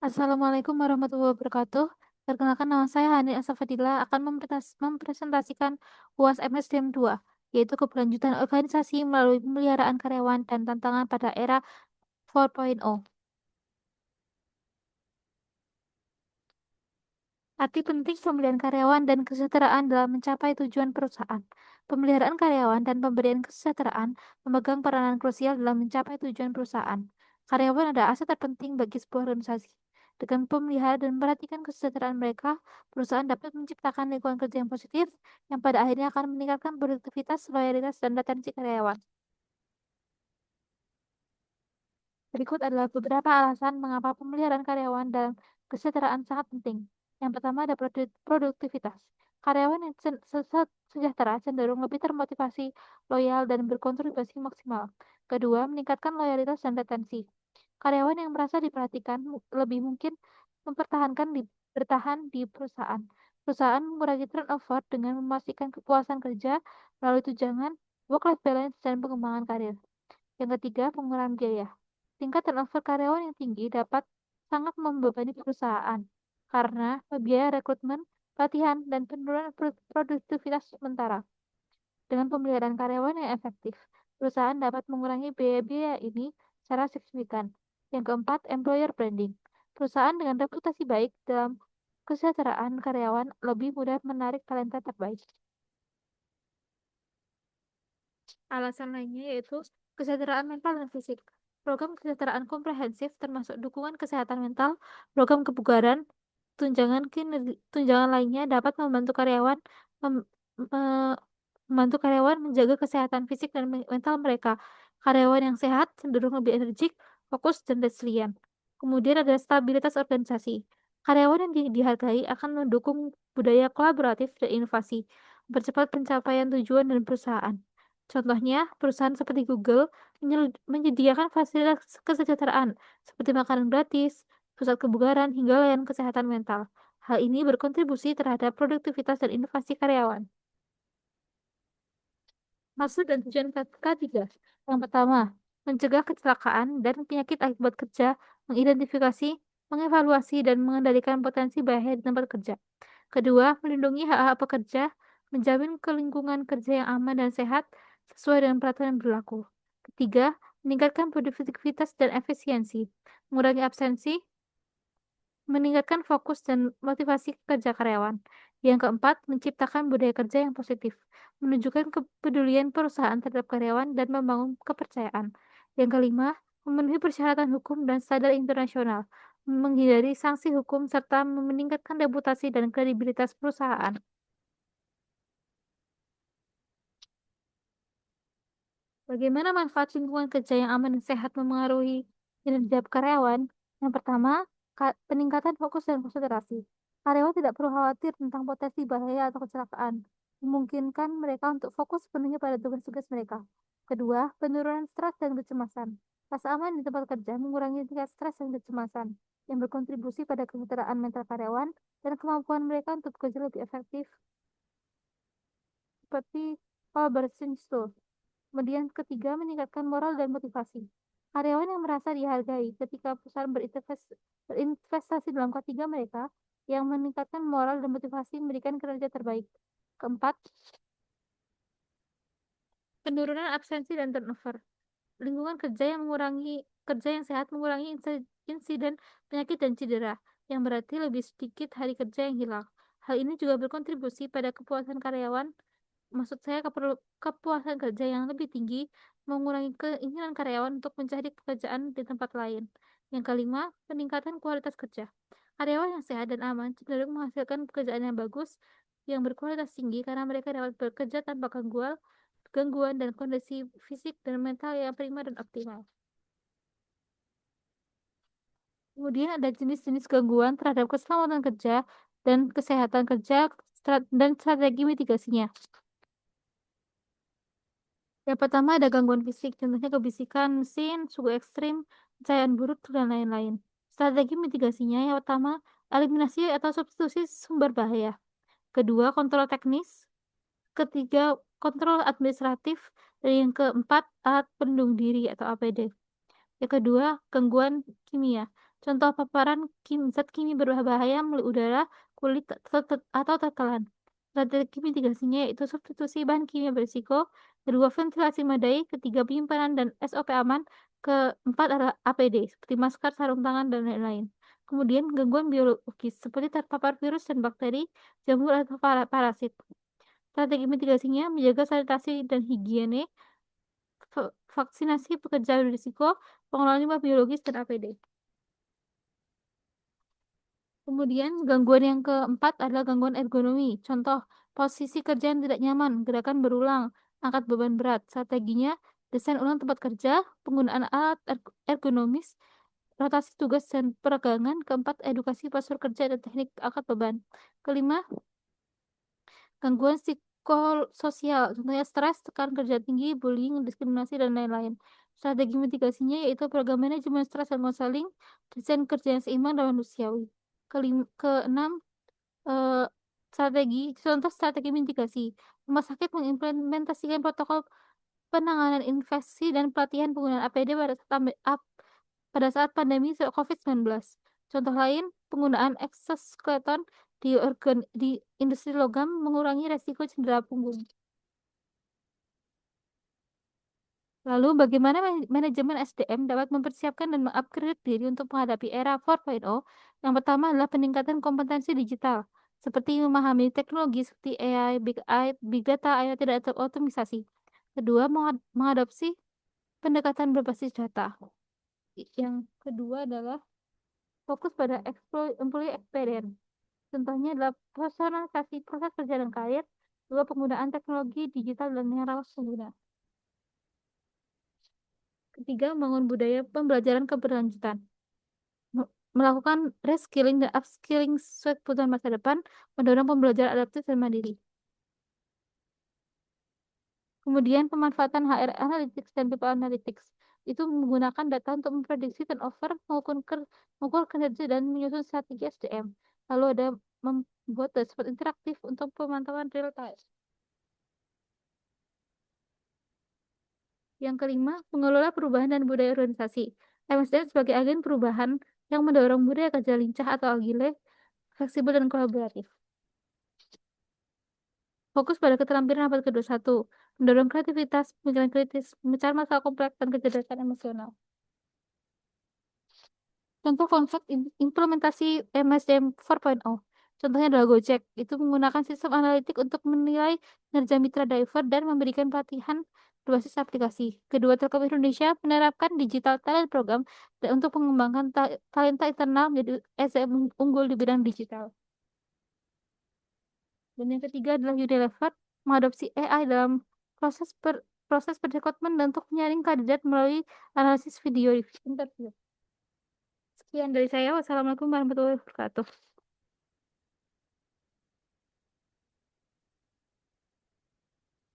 Assalamualaikum warahmatullahi wabarakatuh. Perkenalkan nama saya Hani Asafadila akan mempresentasikan UAS MSDM 2, yaitu keberlanjutan organisasi melalui pemeliharaan karyawan dan tantangan pada era 4.0. Arti penting pemeliharaan karyawan dan kesejahteraan dalam mencapai tujuan perusahaan. Pemeliharaan karyawan dan pemberian kesejahteraan memegang peranan krusial dalam mencapai tujuan perusahaan. Karyawan adalah aset terpenting bagi sebuah organisasi. Dengan pemelihara dan memperhatikan kesejahteraan mereka, perusahaan dapat menciptakan lingkungan kerja yang positif, yang pada akhirnya akan meningkatkan produktivitas, loyalitas, dan retensi karyawan. Berikut adalah beberapa alasan mengapa pemeliharaan karyawan dalam kesejahteraan sangat penting. Yang pertama ada produktivitas. Karyawan yang sejahtera cenderung lebih termotivasi, loyal, dan berkontribusi maksimal. Kedua, meningkatkan loyalitas dan retensi. Karyawan yang merasa diperhatikan lebih mungkin bertahan di perusahaan. Perusahaan mengurangi turnover dengan memastikan kepuasan kerja melalui tunjangan, work-life balance, dan pengembangan karir. Yang ketiga, pengurangan biaya. Tingkat turnover karyawan yang tinggi dapat sangat membebani perusahaan karena biaya rekrutmen, pelatihan, dan penurunan produktivitas sementara. Dengan pemeliharaan karyawan yang efektif, perusahaan dapat mengurangi biaya-biaya ini secara signifikan. Yang keempat, employer branding. Perusahaan dengan reputasi baik dalam kesejahteraan karyawan lebih mudah menarik talenta terbaik. Alasan lainnya yaitu kesejahteraan mental dan fisik. Program kesejahteraan komprehensif termasuk dukungan kesehatan mental, program kebugaran, tunjangan lainnya dapat mem- me- membantu karyawan menjaga kesehatan fisik dan mental mereka. Karyawan yang sehat cenderung lebih energik, fokus, dan resilient. Kemudian ada stabilitas organisasi. Karyawan yang dihargai akan mendukung budaya kolaboratif dan inovasi, mempercepat pencapaian tujuan dan perusahaan. Contohnya, perusahaan seperti Google menyediakan fasilitas kesejahteraan seperti makanan gratis, pusat kebugaran, hingga layanan kesehatan mental. Hal ini berkontribusi terhadap produktivitas dan inovasi karyawan. Maksud dan tujuan ketiga. Yang pertama, mencegah kecelakaan dan penyakit akibat kerja, mengidentifikasi, mengevaluasi, dan mengendalikan potensi bahaya di tempat kerja. Kedua, melindungi hak-hak pekerja, menjamin lingkungan kerja yang aman dan sehat sesuai dengan peraturan yang berlaku. Ketiga, meningkatkan produktivitas dan efisiensi, mengurangi absensi, meningkatkan fokus dan motivasi kerja karyawan. Yang keempat, menciptakan budaya kerja yang positif, menunjukkan kepedulian perusahaan terhadap karyawan dan membangun kepercayaan. Yang kelima, memenuhi persyaratan hukum dan standar internasional, menghindari sanksi hukum serta meningkatkan reputasi dan kredibilitas perusahaan. Bagaimana manfaat lingkungan kerja yang aman dan sehat memengaruhi kinerja karyawan? Yang pertama, peningkatan fokus dan konsentrasi. Karyawan tidak perlu khawatir tentang potensi bahaya atau kecelakaan, memungkinkan mereka untuk fokus sepenuhnya pada tugas-tugas mereka. Kedua, penurunan stres dan kecemasan. Rasa aman di tempat kerja mengurangi tingkat stres dan kecemasan, yang berkontribusi pada kesejahteraan mental karyawan dan kemampuan mereka untuk bekerja lebih efektif, seperti collaboration skills. Kemudian ketiga, meningkatkan moral dan motivasi. Karyawan yang merasa dihargai ketika perusahaan berinvestasi dalam ketiga mereka, yang meningkatkan moral dan motivasi memberikan kinerja terbaik. Keempat, penurunan absensi dan turnover. Lingkungan kerja yang sehat mengurangi insiden penyakit dan cedera, yang berarti lebih sedikit hari kerja yang hilang. Hal ini juga berkontribusi pada kepuasan karyawan. Maksud saya kepuasan kerja yang lebih tinggi mengurangi keinginan karyawan untuk mencari pekerjaan di tempat lain. Yang kelima, peningkatan kualitas kerja. Karyawan yang sehat dan aman cenderung menghasilkan pekerjaan yang bagus, yang berkualitas tinggi karena mereka dapat bekerja tanpa gangguan dan kondisi fisik dan mental yang prima dan optimal. Kemudian ada jenis-jenis gangguan terhadap keselamatan kerja dan kesehatan kerja dan strategi mitigasinya. Yang pertama ada gangguan fisik, contohnya kebisikan mesin, suhu ekstrim, cahayaan buruk, dan lain-lain. Strategi mitigasinya yang pertama, eliminasi atau substitusi sumber bahaya. Kedua, kontrol teknis. Ketiga, kontrol administratif. Dan yang keempat, alat pelindung diri atau APD. Yang kedua, gangguan kimia. Contoh paparan zat kimia berbahaya melalui udara, kulit, atau tetelan. Strategi mitigasinya yaitu substitusi bahan kimia berisiko, kedua ventilasi memadai, ketiga penyimpanan dan SOP aman, keempat adalah APD seperti masker, sarung tangan, dan lain-lain. Kemudian gangguan biologis seperti terpapar virus dan bakteri, jamur atau parasit. Strategi mitigasinya menjaga sanitasi dan higiene, vaksinasi pekerja berisiko, pengelolaan limbah biologis, dan APD. Kemudian gangguan yang keempat adalah gangguan ergonomi. Contoh, posisi kerja yang tidak nyaman, gerakan berulang, angkat beban berat. Strateginya, desain ulang tempat kerja, penggunaan alat ergonomis, rotasi tugas dan peregangan. Keempat, edukasi postur kerja dan teknik angkat beban. Kelima, gangguan psikososial, contohnya stres, tekanan kerja tinggi, bullying, diskriminasi, dan lain-lain. Strategi mitigasinya yaitu program manajemen stres dan konseling, desain kerja yang seimbang dan manusiawi. Keenam, eh, contoh strategi mitigasi. Rumah sakit mengimplementasikan protokol penanganan infeksi dan pelatihan penggunaan APD pada saat pandemi COVID-19. Contoh lain, penggunaan exoskeleton di industri logam mengurangi resiko cedera punggung. Lalu, bagaimana manajemen SDM dapat mempersiapkan dan mengupgrade diri untuk menghadapi era 4.0? Yang pertama adalah peningkatan kompetensi digital, seperti memahami teknologi seperti AI, Big Data, IoT, dan otomisasi. Kedua, mengadopsi pendekatan berbasis data. Yang kedua adalah fokus pada employee experience. Contohnya adalah personalisasi proses kerja dan karir, dua penggunaan teknologi digital dan yang ramah pengguna. Ketiga, membangun budaya pembelajaran keberlanjutan. Melakukan reskilling dan upskilling sesuai kebutuhan masa depan, mendorong pembelajaran adaptif dan mandiri. Kemudian, pemanfaatan HR Analytics dan People Analytics. Itu menggunakan data untuk memprediksi turnover, mengukur kinerja, dan menyusun strategi SDM. Lalu ada membuat dashboard interaktif untuk pemantauan real time. Yang kelima, mengelola perubahan dan budaya organisasi. MSDM sebagai agen perubahan yang mendorong budaya kerja lincah atau agile, fleksibel, dan kolaboratif. Fokus pada keterampilan abad ke-21, mendorong kreativitas, pemikiran kritis, memecahkan masalah kompleks, dan kecerdasan emosional. Contoh konsep implementasi MSDM 4.0. Contohnya adalah Gojek. Itu menggunakan sistem analitik untuk menilai kinerja mitra driver dan memberikan pelatihan berbasis aplikasi. Kedua, Telkom Indonesia menerapkan digital talent program untuk mengembangkan talenta internal menjadi SDM unggul di bidang digital. Dan yang ketiga adalah Unilever mengadopsi AI dalam proses perekrutmen dan untuk menyaring kandidat melalui analisis video interview. Sekian dari saya. Wassalamualaikum warahmatullahi wabarakatuh.